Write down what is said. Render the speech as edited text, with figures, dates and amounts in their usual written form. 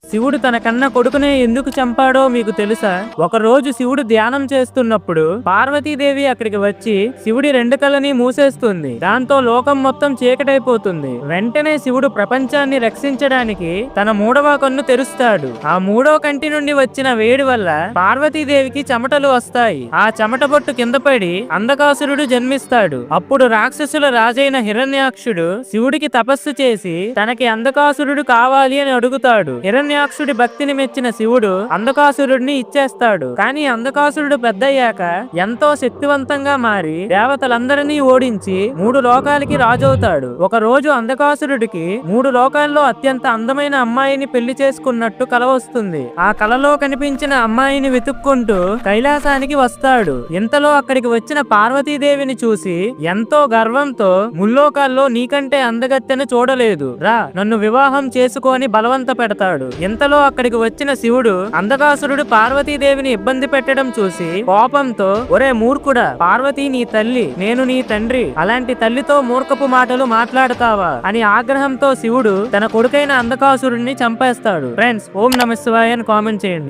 శివుడు తన కన్న కొడుకునే ఎందుకు చంపాడో మీకు తెలుసా? ఒకరోజు శివుడు ధ్యానం చేస్తున్నప్పుడు పార్వతీదేవి అక్కడికి వచ్చి శివుడి రెండు కళ్ళని మూసేస్తుంది. దాంతో లోకం మొత్తం చీకటైపోతుంది. వెంటనే శివుడు ప్రపంచాన్ని రక్షించడానికి తన మూడవ కన్ను తెరుస్తాడు. ఆ మూడో కంటి నుండి వచ్చిన వేడి వల్ల పార్వతీదేవికి చెమటలు వస్తాయి. ఆ చెమట బొట్టు కింద పడి అంధకాసురుడు జన్మిస్తాడు. అప్పుడు రాక్షసుల రాజైన హిరణ్యాక్షుడు శివుడికి తపస్సు చేసి తనకి అంధకాసురుడు కావాలి అని అడుగుతాడు. హిరణ్యాక్షుడి భక్తిని మెచ్చిన శివుడు అంధకాసురుడిని ఇచ్చేస్తాడు. కానీ అంధకాసురుడు పెద్దయ్యాక ఎంతో శక్తివంతంగా మారి దేవతలందరినీ ఓడించి 3 లోకాలకి రాజవుతాడు. ఒక రోజు అంధకాసురుడికి 3 లోకాల్లో అత్యంత అందమైన అమ్మాయిని పెళ్లి చేసుకున్నట్టు కల వస్తుంది. ఆ కలలో కనిపించిన అమ్మాయిని వెతుక్కుంటూ కైలాసానికి వస్తాడు. ఇంతలో అక్కడికి వచ్చిన పార్వతీదేవిని చూసి ఎంతో గర్వంతో ముల్లోకాల్లో నీకంటే అందగత్తెను చూడలేదు రా, నన్ను వివాహం చేసుకొని బలవంత పెడతాడు. ఇంతలో అక్కడికి వచ్చిన శివుడు అంధకాసురుడు పార్వతీదేవిని ఇబ్బంది పెట్టడం చూసి కోపంతో, ఒరే మూర్ఖుడా, పార్వతీ నీ తల్లి, నేను నీ తండ్రి, అలాంటి తల్లితో మూర్ఖపు మాటలు మాట్లాడతావా అని ఆగ్రహంతో శివుడు తన కొడుకైన అంధకాసురుడిని చంపేస్తాడు. ఫ్రెండ్స్, ఓం నమః శివాయ అని కామెంట్ చేయండి.